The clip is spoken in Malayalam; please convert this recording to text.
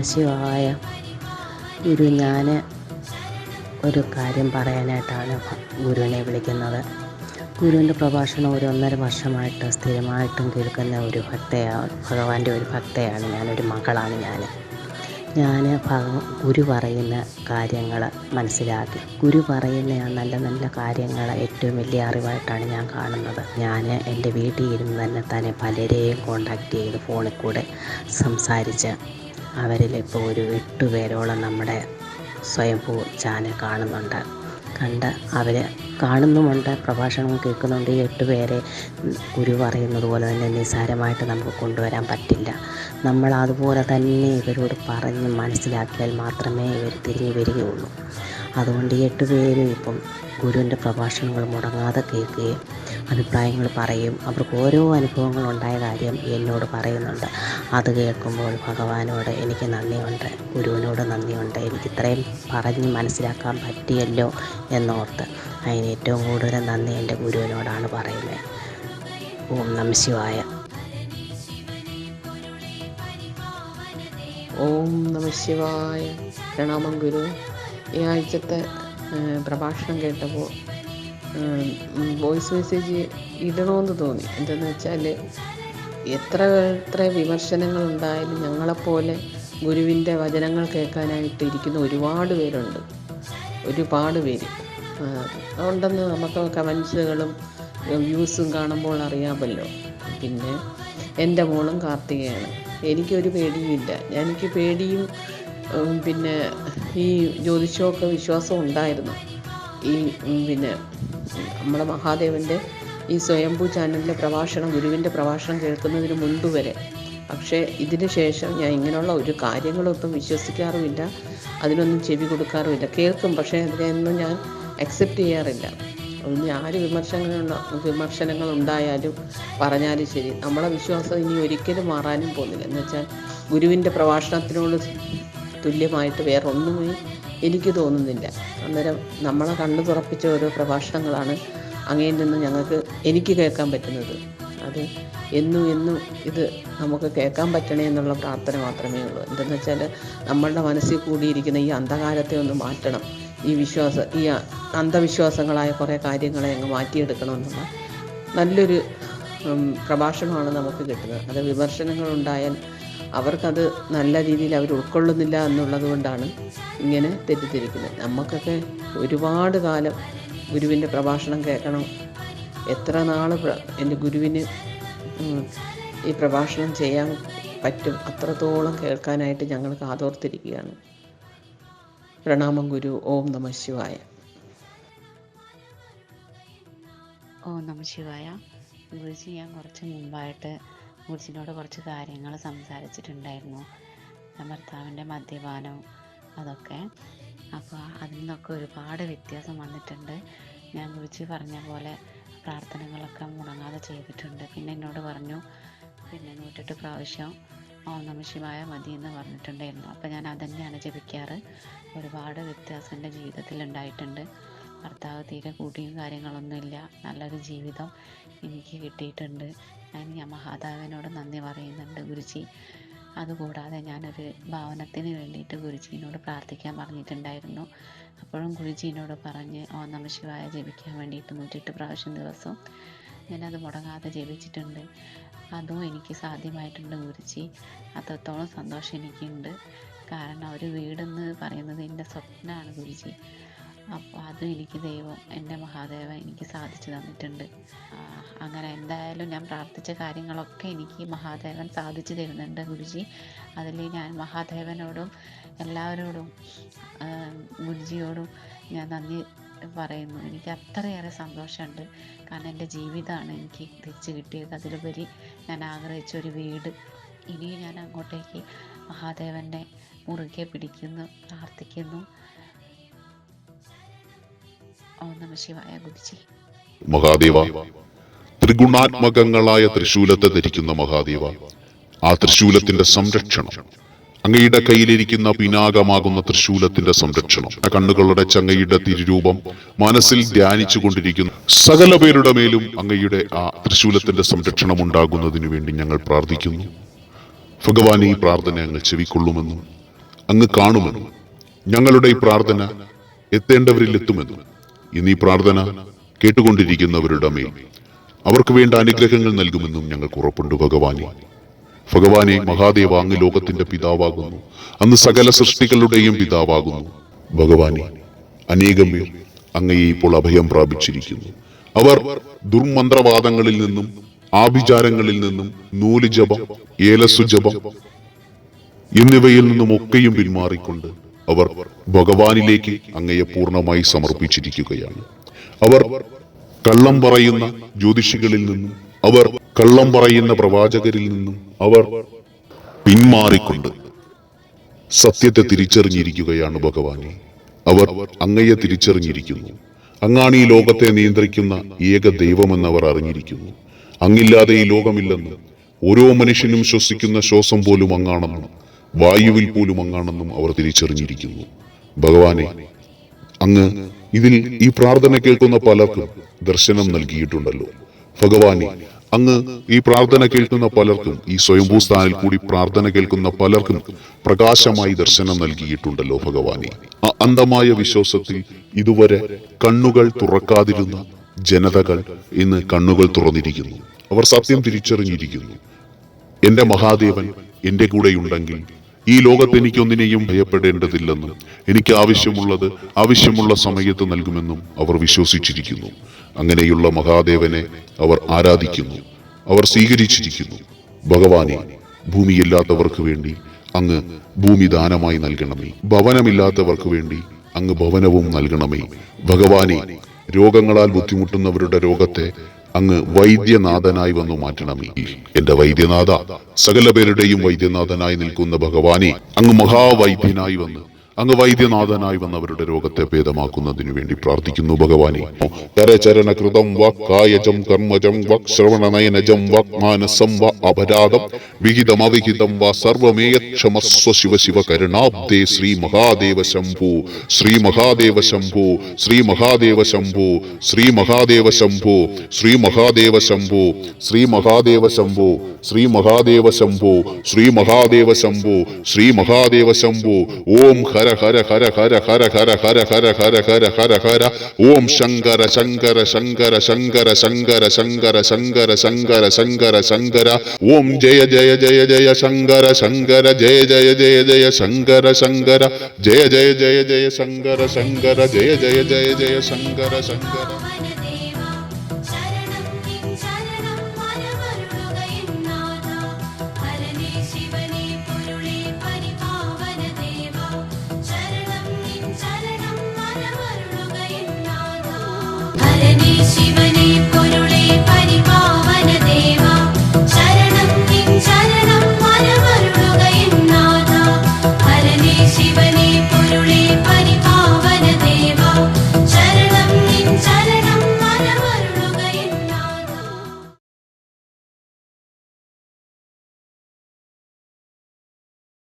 നമഃശിവായ. ഗുരു, ഞാൻ ഒരു കാര്യം പറയാനായിട്ടാണ് ഗുരുവിനെ വിളിക്കുന്നത്. ഗുരുവിൻ്റെ പ്രഭാഷണം ഒരു 1.5 വർഷമായിട്ട് സ്ഥിരമായിട്ടും കേൾക്കുന്ന ഒരു ഭക്തയാണ്, ഭഗവാന്റെ ഒരു ഭക്തയാണ്, ഞാനൊരു മകളാണ്. ഞാൻ ഗുരു പറയുന്ന കാര്യങ്ങൾ മനസ്സിലാക്കി, ഗുരു പറയുന്ന ആ നല്ല നല്ല കാര്യങ്ങൾ ഏറ്റവും വലിയ അറിവായിട്ടാണ് ഞാൻ കാണുന്നത്. ഞാൻ എൻ്റെ വീട്ടിൽ ഇരുന്ന് തന്നെ പലരെയും കോണ്ടാക്ട് ചെയ്ത് ഫോണിൽ കൂടെ സംസാരിച്ച് അവരിലിപ്പോൾ ഒരു 8 പേരോളം നമ്മുടെ സ്വയംഭൂ ചാനൽ അവർ കാണുന്നുമുണ്ട്, പ്രഭാഷണം കേൾക്കുന്നുണ്ട്. ഈ 8 പേരെ ഗുരു പറയുന്നത് പോലെ തന്നെ നിസ്സാരമായിട്ട് നമുക്ക് കൊണ്ടുവരാൻ പറ്റില്ല. നമ്മൾ അതുപോലെ തന്നെ ഇവരോട് പറഞ്ഞ് മനസ്സിലാക്കിയാൽ മാത്രമേ ഇവർ തിരിഞ്ഞു വരികയുള്ളൂ. അതുകൊണ്ട് ഈ 8 പേരും ഇപ്പം ഗുരുവിൻ്റെ പ്രഭാഷണങ്ങൾ മുടങ്ങാതെ കേൾക്കുകയും അഭിപ്രായങ്ങൾ പറയും. അവർക്ക് ഓരോ അനുഭവങ്ങളുണ്ടായ കാര്യം എന്നോട് പറയുന്നുണ്ട്. അത് കേൾക്കുമ്പോൾ ഭഗവാനോട് എനിക്ക് നന്ദിയുണ്ട്, ഗുരുവിനോട് നന്ദിയുണ്ട്. എനിക്ക് ഇത്രയും പറഞ്ഞ് മനസ്സിലാക്കാൻ പറ്റിയല്ലോ എന്നോർത്ത് അതിന് ഏറ്റവും കൂടുതൽ നന്ദി എൻ്റെ ഗുരുവിനോടാണ് പറയുന്നത്. ഓം നമഃശിവായ. ഓം നമഃശിവായ. പ്രണാമം ഗുരു. ഈ ആഴ്ചത്തെ പ്രഭാഷണം കേട്ടപ്പോൾ വോയിസ് മെസ്സേജ് ഇടണമെന്ന് തോന്നി. എന്തെന്ന് വെച്ചാൽ എത്ര വിമർശനങ്ങളുണ്ടായാലും ഞങ്ങളെപ്പോലെ ഗുരുവിൻ്റെ വചനങ്ങൾ കേൾക്കാനായിട്ട് ഇരിക്കുന്ന ഒരുപാട് പേര് അതുകൊണ്ടെന്ന് നമുക്ക് കമൻസുകളും വ്യൂസും കാണുമ്പോൾ അറിയാമല്ലോ. പിന്നെ എൻ്റെ മോളും കാർത്തികയാണ്. എനിക്കൊരു പേടിയുമില്ല. എനിക്ക് പേടിയും പിന്നെ ഈ ജ്യോതിഷമൊക്കെ വിശ്വാസം ഉണ്ടായിരുന്നു. ഈ പിന്നെ നമ്മുടെ മഹാദേവൻ്റെ ഈ സ്വയംഭൂ ചാനലിലെ ഗുരുവിൻ്റെ പ്രഭാഷണം കേൾക്കുന്നതിന് മുൻപ് വരെ. പക്ഷേ ഇതിന് ശേഷം ഞാൻ ഇങ്ങനെയുള്ള ഒരു കാര്യങ്ങളും ഇപ്പം വിശ്വസിക്കാറുമില്ല, അതിനൊന്നും ചെവി കൊടുക്കാറുമില്ല. കേൾക്കും, പക്ഷേ അതിനെയൊന്നും ഞാൻ അക്സെപ്റ്റ് ചെയ്യാറില്ല. ഇനി ആര് വിമർശനങ്ങൾ ഉണ്ടായാലും പറഞ്ഞാലും ശരി, നമ്മളെ വിശ്വാസം ഇനി ഒരിക്കലും മാറാനും പോകുന്നില്ല. എന്ന് വെച്ചാൽ ഗുരുവിൻ്റെ പ്രഭാഷണത്തിനോട് തുല്യമായിട്ട് വേറൊന്നുമേ എനിക്ക് തോന്നുന്നില്ല. അന്നേരം നമ്മളെ കണ്ണു തുറപ്പിച്ച ഓരോ പ്രഭാഷണങ്ങളാണ് അങ്ങയിൽ നിന്ന് എനിക്ക് കേൾക്കാൻ പറ്റുന്നത്. അത് എന്നും ഇത് നമുക്ക് കേൾക്കാൻ പറ്റണേ എന്നുള്ള പ്രാർത്ഥന മാത്രമേ ഉള്ളൂ. എന്തെന്ന് വെച്ചാൽ നമ്മളുടെ മനസ്സിൽ കൂടിയിരിക്കുന്ന ഈ അന്ധകാരത്തെ ഒന്ന് മാറ്റണം. ഈ അന്ധവിശ്വാസങ്ങളായ കുറേ കാര്യങ്ങളെ അങ്ങ് മാറ്റിയെടുക്കണമെന്നുള്ള നല്ലൊരു പ്രഭാഷണമാണ് നമുക്ക് കിട്ടുന്നത്. അത് വിമർശനങ്ങളുണ്ടായാൽ അവർക്കത് നല്ല രീതിയിൽ അവർ ഉൾക്കൊള്ളുന്നില്ല എന്നുള്ളത് കൊണ്ടാണ് ഇങ്ങനെ തെറ്റിദ്ധരിക്കുന്നത്. നമുക്കൊക്കെ ഒരുപാട് കാലം ഗുരുവിൻ്റെ പ്രഭാഷണം കേൾക്കണം. എത്ര നാൾ എൻ്റെ ഗുരുവിന് ഈ പ്രഭാഷണം ചെയ്യാൻ പറ്റും അത്രത്തോളം കേൾക്കാനായിട്ട് ഞങ്ങൾ കാതോർത്തിരിക്കുകയാണ്. പ്രണാമം ഗുരു. ഓം നമഃശിവായ. ഓം നമഃശിവായ. ഗുരുജി, ഞാൻ കുറച്ച് മുമ്പായിട്ട് ഗുരുജിനോട് കുറച്ച് കാര്യങ്ങൾ സംസാരിച്ചിട്ടുണ്ടായിരുന്നു. ഭർത്താവിൻ്റെ മദ്യപാനവും അതൊക്കെ. അപ്പോൾ അതിൽ നിന്നൊക്കെ ഒരുപാട് വ്യത്യാസം വന്നിട്ടുണ്ട്. ഞാൻ ഗുരുജി പറഞ്ഞ പോലെ പ്രാർത്ഥനകളൊക്കെ മുടങ്ങാതെ ചെയ്തിട്ടുണ്ട്. പിന്നെ എന്നോട് പറഞ്ഞു 108 പ്രാവശ്യം ഓം നമഃശിവായ മതി എന്ന് പറഞ്ഞിട്ടുണ്ടായിരുന്നു. അപ്പോൾ ഞാൻ അതന്നെയാണ് ജപിക്കാറ്. ഒരുപാട് വ്യത്യാസം എൻ്റെ ജീവിതത്തിൽ ഉണ്ടായിട്ടുണ്ട്. ഭർത്താവ് തീരെ കൂട്ടിയും കാര്യങ്ങളൊന്നുമില്ല, നല്ലൊരു ജീവിതം എനിക്ക് കിട്ടിയിട്ടുണ്ട്. അതിന് ഞാൻ മഹാദേവനോട് നന്ദി പറയുന്നുണ്ട് ഗുരുജി. അതുകൂടാതെ ഞാനൊരു ഭവനത്തിന് വേണ്ടിയിട്ട് ഗുരുജീനോട് പ്രാർത്ഥിക്കാൻ പറഞ്ഞിട്ടുണ്ടായിരുന്നു. അപ്പോഴും ഗുരുജീനോട് പറഞ്ഞ് ഓം നമഃശിവായ ജപിക്കാൻ വേണ്ടിയിട്ട് 108 പ്രാവശ്യം ദിവസം ഞാനത് മുടങ്ങാതെ ജപിച്ചിട്ടുണ്ട്. അതും എനിക്ക് സാധ്യമായിട്ടുണ്ട് ഗുരുജി. അത്രത്തോളം സന്തോഷം എനിക്കുണ്ട്. കാരണം ഒരു വീടെന്ന് പറയുന്നത് എൻ്റെ സ്വപ്നമാണ് ഗുരുജി. അപ്പോൾ അതും എനിക്ക് ദൈവം, എൻ്റെ മഹാദേവൻ എനിക്ക് സാധിച്ചു തന്നിട്ടുണ്ട്. അങ്ങനെ എന്തായാലും ഞാൻ പ്രാർത്ഥിച്ച കാര്യങ്ങളൊക്കെ എനിക്ക് മഹാദേവൻ സാധിച്ചു തരുന്നുണ്ട് ഗുരുജി. അതിൽ ഞാൻ മഹാദേവനോടും എല്ലാവരോടും ഗുരുജിയോടും ഞാൻ നന്ദി പറയുന്നു. എനിക്ക് അത്രയേറെ സന്തോഷമുണ്ട്. കാരണം എൻ്റെ ജീവിതമാണ് എനിക്ക് തിരിച്ചു കിട്ടിയത്. അതിലുപരി ഞാൻ ആഗ്രഹിച്ച ഒരു വീട്. ഇനിയും ഞാൻ അങ്ങോട്ടേക്ക് മഹാദേവൻ്റെ മുറുകെ പിടിക്കുന്നു, പ്രാർത്ഥിക്കുന്നു. ഓം നമഃശിവായ ഗുരുജി. മഹാദേവ, ത്രിഗുണാത്മകങ്ങളായ തൃശൂലത്തെ ധരിക്കുന്ന മഹാദേവ, ആ തൃശൂലത്തിന്റെ സംരക്ഷണം, അങ്ങയുടെ കയ്യിലിരിക്കുന്ന പിനാകമാകുന്ന തൃശൂലത്തിന്റെ സംരക്ഷണം, കണ്ണുകളുടെ ചങ്ങയുടെ തിരുരൂപം മനസ്സിൽ ധ്യാനിച്ചു കൊണ്ടിരിക്കുന്ന സകല പേരുടെ മേലും അങ്ങയുടെ ആ തൃശൂലത്തിന്റെ സംരക്ഷണം ഉണ്ടാകുന്നതിനു വേണ്ടി ഞങ്ങൾ പ്രാർത്ഥിക്കുന്നു. ഭഗവാൻ ഈ പ്രാർത്ഥന അങ്ങ് ചെവിക്കൊള്ളുമെന്നും അങ്ങ് കാണുമെന്നും ഞങ്ങളുടെ ഈ പ്രാർത്ഥന എത്തേണ്ടവരിൽ എത്തുമെന്നും ഇന്ന് ഈ പ്രാർത്ഥന കേട്ടുകൊണ്ടിരിക്കുന്നവരുടെ മേൽ അവർക്ക് വേണ്ട അനുഗ്രഹങ്ങൾ നൽകുമെന്നും ഞങ്ങൾക്ക് ഉറപ്പുണ്ട് ഭഗവാനെ. ഭഗവാനെ മഹാദേവ, അങ്ങ് ലോകത്തിന്റെ പിതാവാകുന്നു, അന്ന് സകല സൃഷ്ടികളുടെയും പിതാവാകുന്നു. ഭഗവാനെ, അനേകം പേർ അങ്ങയെ ഇപ്പോൾ അഭയം പ്രാപിച്ചിരിക്കുന്നു. അവർ ദുർമന്ത്രവാദങ്ങളിൽ നിന്നും ആഭിചാരങ്ങളിൽ നിന്നും നൂലുജപം, ഏലസുജപം എന്നിവയിൽ നിന്നും ഒക്കെയും പിന്മാറിക്കൊണ്ട് അവർ ഭഗവാനിലേക്ക് അങ്ങയെ പൂർണ്ണമായി സമർപ്പിച്ചിരിക്കുകയാണ്. അവർ കള്ളം പറയുന്ന ജ്യോതിഷികളിൽ നിന്നും, അവർ കള്ളം പറയുന്ന പ്രവാചകരിൽ നിന്നും അവർ പിന്മാറിക്കൊണ്ട് സത്യത്തെ തിരിച്ചറിഞ്ഞിരിക്കുകയാണ് ഭഗവാനെ. അവർ അങ്ങയെ തിരിച്ചറിഞ്ഞിരിക്കുന്നു. അങ്ങാണ് ഈ ലോകത്തെ നിയന്ത്രിക്കുന്ന ഏക ദൈവമെന്നവർ അറിഞ്ഞിരിക്കുന്നു. അങ്ങില്ലാതെ ഈ ലോകമില്ലെന്നും ഓരോ മനുഷ്യനും ശ്വസിക്കുന്ന ശ്വാസം പോലും അങ്ങാണെന്നും വായുവിൽ പോലും അങ്ങാണെന്നും അവർ തിരിച്ചറിഞ്ഞിരിക്കുന്നു. ഭഗവാനെ, അങ്ങ് ഇതിൽ ഈ പ്രാർത്ഥന കേൾക്കുന്ന പലർക്കും ദർശനം നൽകിയിട്ടുണ്ടല്ലോ. ഭഗവാനെ, അങ്ങ് ഈ പ്രാർത്ഥന കേൾക്കുന്ന പലർക്കും, ഈ സ്വയംഭൂസ്ഥാനിൽ കൂടി പ്രാർത്ഥന കേൾക്കുന്ന പലർക്കും പ്രകാശമായി ദർശനം നൽകിയിട്ടുണ്ടല്ലോ ഭഗവാനെ. ആ അന്ധമായ വിശ്വാസത്തിൽ ഇതുവരെ കണ്ണുകൾ തുറക്കാതിരുന്ന ജനതകൾ ഇന്ന് കണ്ണുകൾ തുറന്നിരിക്കുന്നു. അവർ സത്യം തിരിച്ചറിഞ്ഞിരിക്കുന്നു. എന്റെ മഹാദേവൻ എന്റെ കൂടെയുണ്ടെങ്കിൽ ഈ ലോകത്ത് എനിക്കൊന്നിനെയും ഭയപ്പെടേണ്ടതില്ലെന്നും എനിക്ക് ആവശ്യമുള്ള സമയത്ത് നൽകുമെന്നും അവർ വിശ്വസിച്ചിരിക്കുന്നു. അങ്ങനെയുള്ള മഹാദേവനെ അവർ ആരാധിക്കുന്നു, അവർ സ്വീകരിച്ചിരിക്കുന്നു. ഭഗവാനെ, ഭൂമിയില്ലാത്തവർക്ക് വേണ്ടി അങ്ങ് ഭൂമി ദാനമായി നൽകണമേ. ഭവനമില്ലാത്തവർക്ക് വേണ്ടി അങ്ങ് ഭവനവും നൽകണമേ. ഭഗവാനെ, രോഗങ്ങളാൽ ബുദ്ധിമുട്ടുന്നവരുടെ രോഗത്തെ അങ്ങ് വൈദ്യനാഥനായി വന്നു മാറ്റണമേ. എന്റെ വൈദ്യനാഥ, സകല പേരുടെയും വൈദ്യനാഥനായി നിൽക്കുന്ന ഭഗവാനെ, അങ്ങ് മഹാവൈദ്യനായി വന്ന്, അങ്ങ് വൈദ്യനാഥനായി വന്നവരുടെ രോഗത്തെ ഭേദമാക്കുന്നതിനു വേണ്ടി പ്രാർത്ഥിക്കുന്നു ഭഗവാനെ. കരചരണകൃതം വാക്കായജം കർമ്മജം വാക് ശ്രവണനയനജം വാക് മാനസം വ അപരാധം വിഹിതം അവിഹിതം വ സർവമേയക്ഷമസ്വ ശിവ ശിവ കരുണാബ്ദേ ശ്രീ മഹാദേവ ശംഭോ, ശ്രീ മഹാദേവ ശംഭോ, ശ്രീ മഹാദേവ ശംഭോ, ശ്രീ മഹാദേവ ശംഭോ, ശ്രീ മഹാദേവ ശംഭോ, ശ്രീ മഹാദേവ ശംഭോ, ശ്രീ മഹാദേവ ശംഭോ, ശ്രീ മഹാദേവ ശംഭോ, ശ്രീ മഹാദേവ ശംഭോ. ഓം ഹര ഹര ഹര ഹര ഹര ഹര ഹര ഹര ഹര ഹര ഹര ഹര. ഓം ശങ്കര ശങ്കര ശങ്കര ശങ്കര ശങ്കര ശങ്കര ശങ്കര ശങ്കര ശങ്കര ശങ്കര. ഓം ജയ ജയ ജയ ജയ ശങ്കര ശങ്കര, ജയ ജയ ജയ ജയ ശങ്കര ശങ്കര, ജയ ജയ ജയ ജയ ശങ്കര ശങ്കര, ജയ ജയ ജയ ജയ ശങ്കര ശങ്കര. ശിവനെ